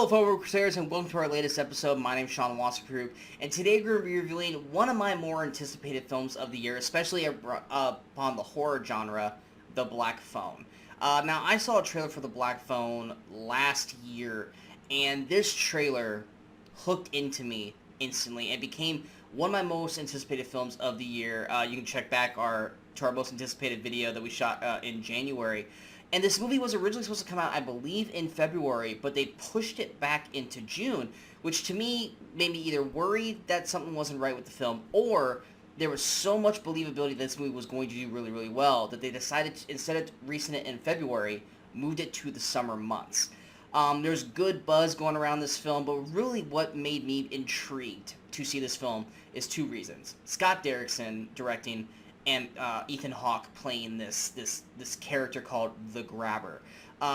fellow Movie Crusaders, and welcome to our latest episode. My name is Sean Wassergroup, and today we're going to be reviewing one of my more anticipated films of the year, especially upon the horror genre, The Black Phone. Now, I saw a trailer for The Black Phone last year, and this trailer hooked into me instantly and became one of my most anticipated films of the year. You can check back to our most anticipated video that we shot in January. And this movie was originally supposed to come out, I believe, in February, but they pushed it back into June, which to me made me either worried that something wasn't right with the film, or there was so much believability that this movie was going to do really, really well that they decided, instead of releasing it in February, moved it to the summer months. There's good buzz going around this film, but really what made me intrigued to see this film is two reasons. Scott Derrickson directing, and Ethan Hawke playing this character called the Grabber.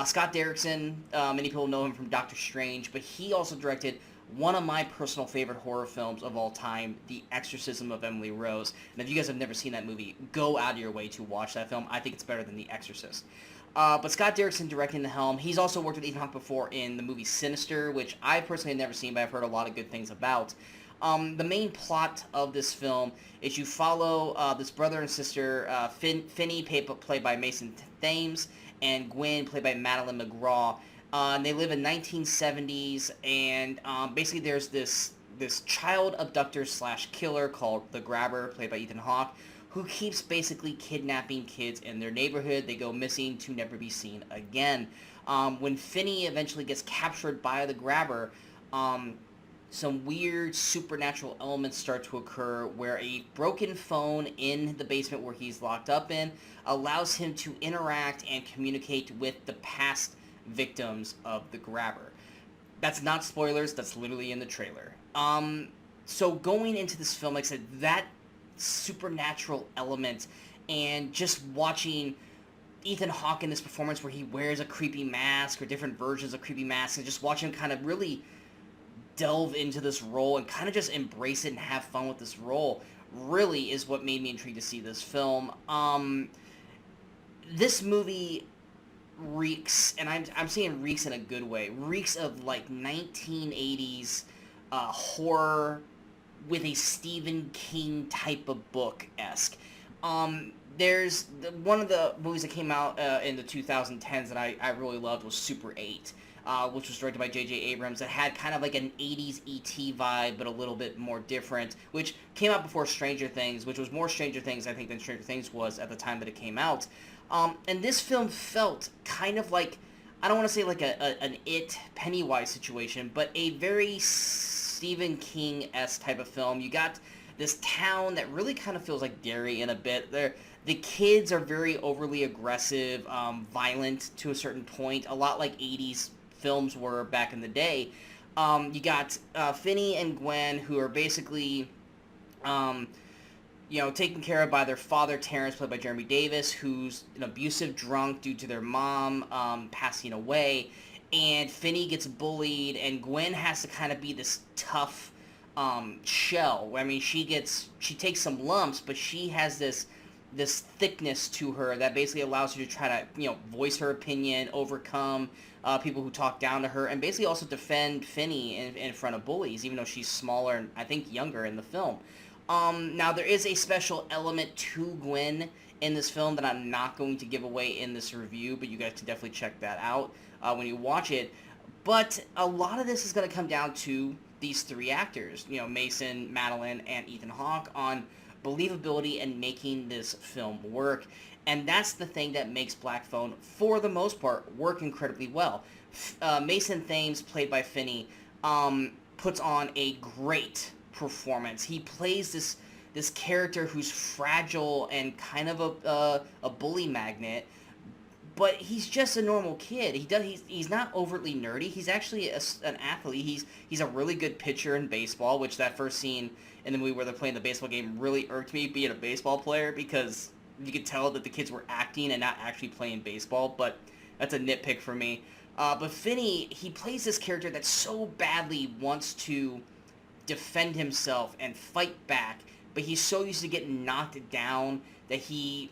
Scott Derrickson, many people know him from Doctor Strange, but he also directed one of my personal favorite horror films of all time, The Exorcism of Emily Rose. And if you guys have never seen that movie, go out of your way to watch that film. I think it's better than The Exorcist. But Scott Derrickson directing the helm. He's also worked with Ethan Hawke before in the movie Sinister, which I personally have never seen, but I've heard a lot of good things about. The main plot of this film is you follow this brother and sister, Finney, played by Mason Thames, and Gwen, played by Madeline McGraw. And they live in 1970s, and basically there's this child abductor slash killer called the Grabber, played by Ethan Hawke, who keeps basically kidnapping kids in their neighborhood. They go missing to never be seen again. When Finney eventually gets captured by the Grabber, some weird supernatural elements start to occur where a broken phone in the basement where he's locked up in allows him to interact and communicate with the past victims of the Grabber. That's not spoilers, that's literally in the trailer. So going into this film, like I said, that supernatural element and just watching Ethan Hawke in this performance where he wears a creepy mask or different versions of creepy masks, and just watching him kind of really delve into this role and kind of just embrace it and have fun with this role really is what made me intrigued to see this film. This movie reeks, and I'm saying reeks in a good way, reeks of like 1980s horror with a Stephen King type of book-esque. There's one of the movies that came out in the 2010s that I really loved was Super 8. Which was directed by J.J. Abrams, that had kind of like an 80s E.T. vibe, but a little bit more different, which came out before Stranger Things, which was more Stranger Things, I think, than Stranger Things was at the time that it came out. And this film felt kind of like, I don't want to say like an It, Pennywise situation, but a very Stephen King-esque type of film. You got this town that really kind of feels like Derry in a bit. The kids are very overly aggressive, violent to a certain point, a lot like 80s films were back in the day. You got Finney and Gwen, who are basically, taken care of by their father, Terrence, played by Jeremy Davis, who's an abusive drunk due to their mom passing away. And Finney gets bullied, and Gwen has to kind of be this tough shell. I mean, she takes some lumps, but she has this thickness to her that basically allows her to try to, voice her opinion, overcome people who talk down to her, and basically also defend Finney in front of bullies, even though she's smaller and I think younger in the film. Now, there is a special element to Gwen in this film that I'm not going to give away in this review, but you guys can definitely check that out when you watch it. But a lot of this is going to come down to these three actors, Mason, Madeline, and Ethan Hawke, on believability and making this film work. And that's the thing that makes Black Phone, for the most part, work incredibly well. Mason Thames, played by Finney, puts on a great performance. He plays this character who's fragile and kind of a bully magnet, but he's just a normal kid. He's not overtly nerdy. He's actually an athlete. He's a really good pitcher in baseball, which that first scene in the movie where they're playing the baseball game really irked me, being a baseball player, because you could tell that the kids were acting and not actually playing baseball, but that's a nitpick for me. But Finney, he plays this character that so badly wants to defend himself and fight back, but he's so used to getting knocked down that he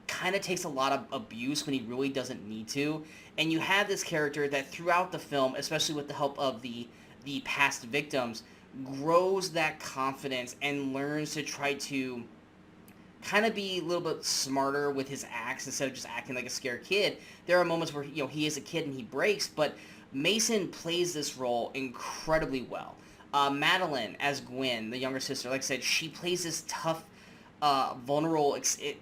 kind of takes a lot of abuse when he really doesn't need to. And you have this character that throughout the film, especially with the help of the past victims, grows that confidence and learns to try to kind of be a little bit smarter with his acts instead of just acting like a scared kid. There are moments where, you know, he is a kid and he breaks, but Mason plays this role incredibly well. Madeline as Gwen, the younger sister, like I said, she plays this tough, vulnerable,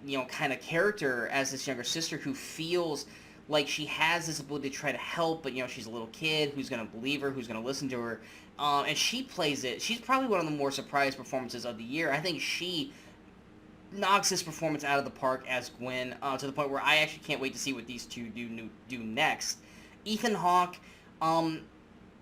you know, kind of character as this younger sister who feels like she has this ability to try to help, but, you know, she's a little kid. Who's going to believe her? Who's going to listen to her? And she plays it. She's probably one of the more surprise performances of the year. I think she knocks this performance out of the park as Gwen, to the point where I actually can't wait to see what these two do next. Ethan Hawke,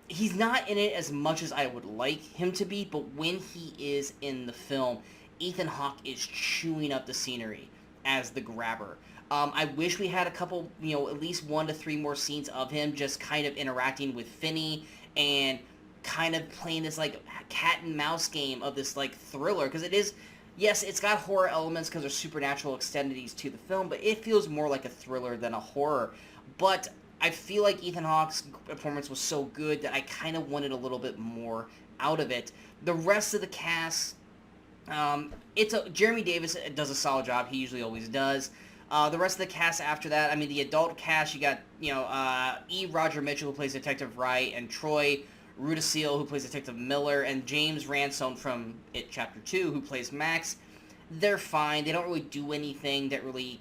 he's not in it as much as I would like him to be, but when he is in the film, Ethan Hawke is chewing up the scenery as the grabber. I wish we had a couple, you know, at least 1 to 3 more scenes of him just kind of interacting with Finney and kind of playing this, like, cat and mouse game of this, like, thriller, because it is, yes, it's got horror elements because there's supernatural extendities to the film, but it feels more like a thriller than a horror. But I feel like Ethan Hawke's performance was so good that I kind of wanted a little bit more out of it. The rest of the cast, Jeremy Davis does a solid job. He usually always does. The rest of the cast after that, I mean, the adult cast, you got, you know, E. Roger Mitchell, who plays Detective Wright, and Troy Rudisill, who plays Detective Miller, and James Ransone from It Chapter 2, who plays Max. They're fine. They don't really do anything that really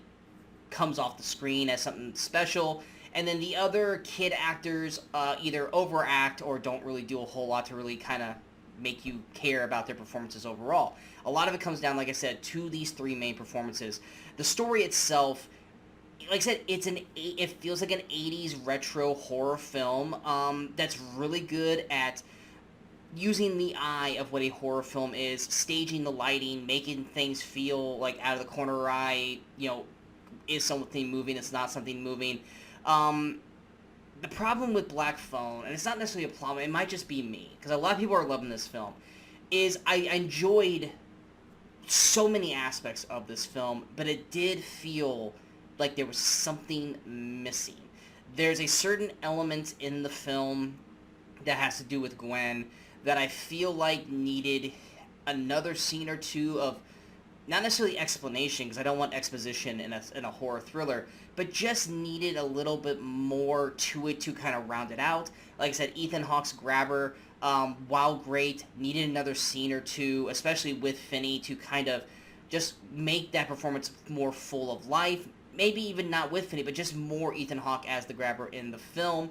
comes off the screen as something special. And then the other kid actors either overact or don't really do a whole lot to really kind of make you care about their performances overall. A lot of it comes down, like I said, to these 3 main performances. The story itself, like I said, it feels like an 80s retro horror film that's really good at using the eye of what a horror film is, staging the lighting, making things feel like out of the corner of your eye, you know, is something moving, it's not something moving. The problem with Black Phone, and it's not necessarily a problem, it might just be me, because a lot of people are loving this film, is I enjoyed so many aspects of this film, but it did feel like there was something missing. There's a certain element in the film that has to do with Gwen that I feel like needed another scene or two of, not necessarily explanation, because I don't want exposition in a horror thriller, but just needed a little bit more to it to kind of round it out. Like I said, Ethan Hawke's grabber, while great, needed another scene or two, especially with Finney, to kind of just make that performance more full of life. Maybe even not with Finney, but just more Ethan Hawke as the grabber in the film.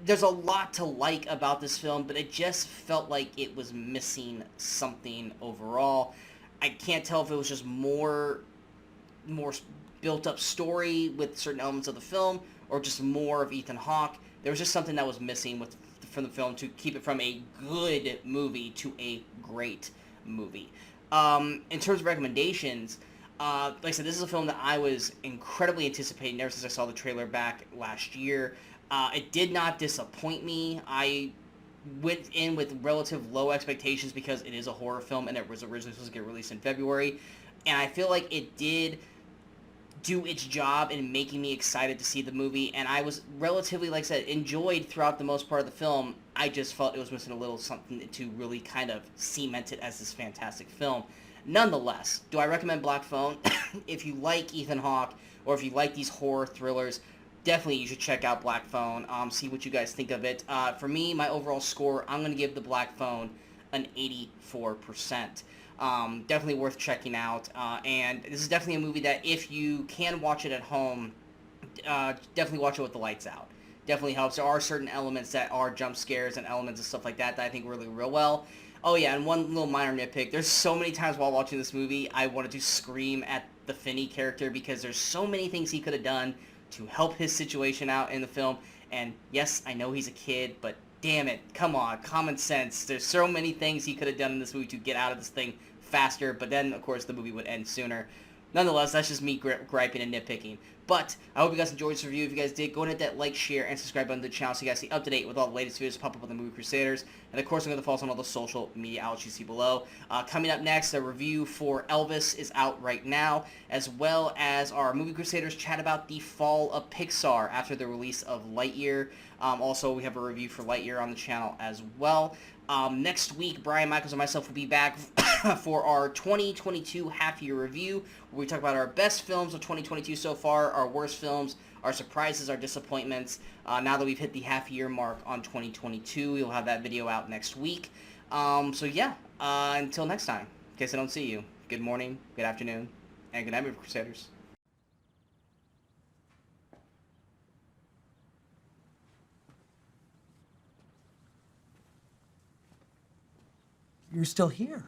There's a lot to like about this film, but it just felt like it was missing something overall. I can't tell if it was just more built-up story with certain elements of the film, or just more of Ethan Hawke. There was just something that was missing from the film to keep it from a good movie to a great movie. In terms of recommendations, like I said, this is a film that I was incredibly anticipating ever since I saw the trailer back last year. It did not disappoint me. I went in with relative low expectations because it is a horror film and it was originally supposed to get released in February. And I feel like it did do its job in making me excited to see the movie. And I was relatively, like I said, enjoyed throughout the most part of the film. I just felt it was missing a little something to really kind of cement it as this fantastic film. Nonetheless, do I recommend Black Phone? If you like Ethan Hawke, or if you like these horror thrillers, definitely you should check out Black Phone, see what you guys think of it. For me, my overall score, I'm going to give the Black Phone an 84%. Definitely worth checking out, and this is definitely a movie that if you can watch it at home, definitely watch it with the lights out. Definitely helps. There are certain elements that are jump scares and elements and stuff like that I think really real well. Oh yeah, and one little minor nitpick, there's so many times while watching this movie I wanted to scream at the Finney character because there's so many things he could have done to help his situation out in the film. And yes, I know he's a kid, but damn it, come on, common sense. There's so many things he could have done in this movie to get out of this thing faster, but then, of course, the movie would end sooner. Nonetheless, that's just me griping and nitpicking. But I hope you guys enjoyed this review. If you guys did, go ahead and hit that like, share, and subscribe button to the channel so you guys stay up to date with all the latest videos pop up on the Movie Crusaders. And of course, I'm going to follow us on all the social media outlets you see below. Coming up next, a review for Elvis is out right now, as well as our Movie Crusaders chat about the fall of Pixar after the release of Lightyear. Also, we have a review for Lightyear on the channel as well. Next week, Brian Michaels and myself will be back for our 2022 half-year review, where we talk about our best films of 2022 so far, our worst films, our surprises, our disappointments. Now that we've hit the half-year mark on 2022, we'll have that video out next week. So yeah, until next time, in case I don't see you, good morning, good afternoon, and good night, Movie Crusaders. You're still here.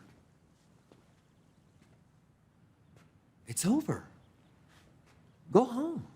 It's over. Go home.